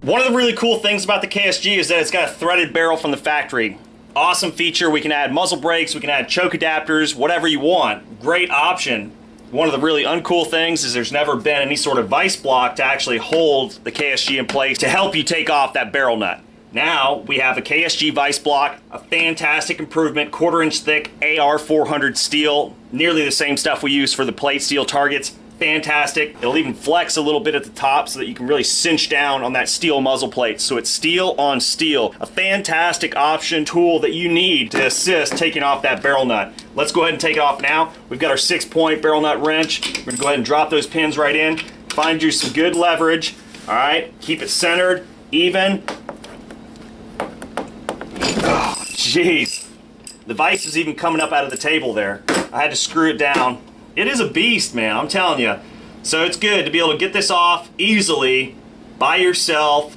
One of the really cool things about the KSG is that it's got a threaded barrel from the factory. Awesome feature. We can add muzzle brakes, we can add choke adapters, whatever you want. Great option. One of the really uncool things is there's never been any sort of vice block to actually hold the KSG in place to help you take off that barrel nut. Now we have a KSG Vise Block, a fantastic improvement, 1/4 inch thick AR 400 steel, nearly the same stuff we use for the plate steel targets. Fantastic. It'll even flex a little bit at the top so that you can really cinch down on that steel muzzle plate. So it's steel on steel. A fantastic option, tool that you need to assist taking off that barrel nut. Let's go ahead and take it off now. We've got our 6-point barrel nut wrench. We're gonna go ahead and drop those pins right in. Find you some good leverage. All right, keep it centered, even. Oh, jeez. The vise is even coming up out of the table there. I had to screw it down. It is a beast, man, I'm telling you. So it's good to be able to get this off easily by yourself.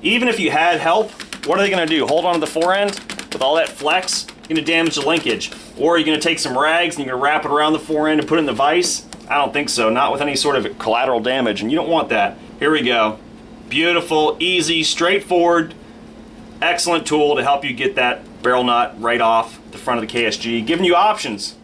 Even if you had help, what are they gonna do? Hold on to the forend with all that flex? You're gonna damage the linkage. Or are you gonna take some rags and you're gonna wrap it around the forend and put it in the vise? I don't think so, not with any sort of collateral damage, and you don't want that. Here we go. Beautiful, easy, straightforward, excellent tool to help you get that barrel nut right off the front of the KSG, giving you options.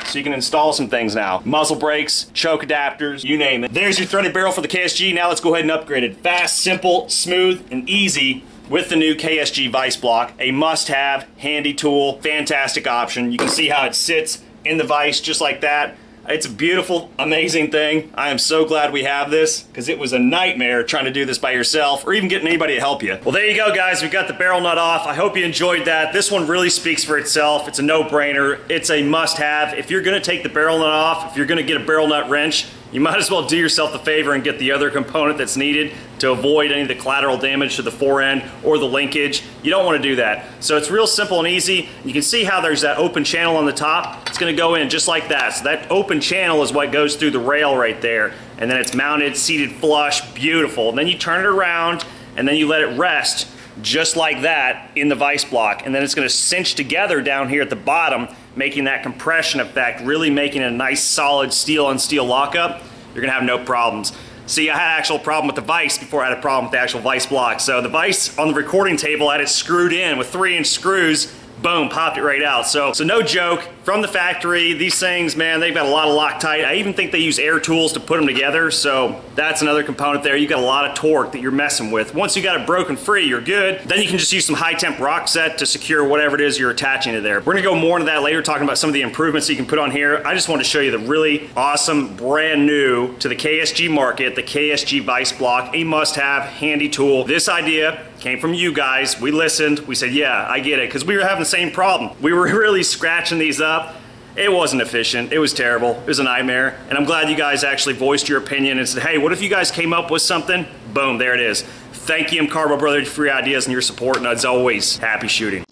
So you can install some things now. Muzzle brakes, choke adapters, you name it. There's your threaded barrel for the KSG. Now let's go ahead and upgrade it. Fast, simple, smooth, and easy with the new KSG Vise Block. A must-have, handy tool, fantastic option. You can see how it sits in the vise just like that. It's a beautiful, amazing thing. I am so glad we have this because it was a nightmare trying to do this by yourself or even getting anybody to help you. Well, there you go, guys. We got the barrel nut off. I hope you enjoyed that. This one really speaks for itself. It's a no-brainer. It's a must-have. If you're going to take the barrel nut off, if you're going to get a barrel nut wrench, you might as well do yourself the favor and get the other component that's needed to avoid any of the collateral damage to the forend or the linkage. You don't want to do that. So it's real simple and easy. You can see how there's that open channel on the top. It's going to go in just like that. So that open channel is what goes through the rail right there. And then it's mounted, seated flush, beautiful. And then you turn it around and then you let it rest just like that in the vise block. And then it's going to cinch together down here at the bottom, making that compression effect, really making a nice solid steel on steel lockup. You're going to have no problems. See, I had an actual problem with the vise before I had a problem with the actual vise block. So the vise on the recording table, I had it screwed in with 3-inch screws. Boom, popped it right out. So no joke, from the factory, these things, man, they've got a lot of Loctite. I even think they use air tools to put them together, so that's another component there. You got a lot of torque that you're messing with. Once you got it broken free, you're good. Then you can just use some high temp rock set to secure whatever it is you're attaching to there. We're gonna go more into that later, talking about some of the improvements that you can put on here. I just wanted to show you the really awesome, brand new to the KSG market, the KSG Vise Block, a must-have, handy tool. This idea came from you guys. We listened, we said, yeah, I get it, because we were having the same problem. We were really scratching these up. It wasn't efficient, it was terrible, it was a nightmare, and I'm glad you guys actually voiced your opinion and said, hey, what if you guys came up with something? Boom, there it is. Thank you, MCARBO brother, for your ideas and your support, and as always, happy shooting.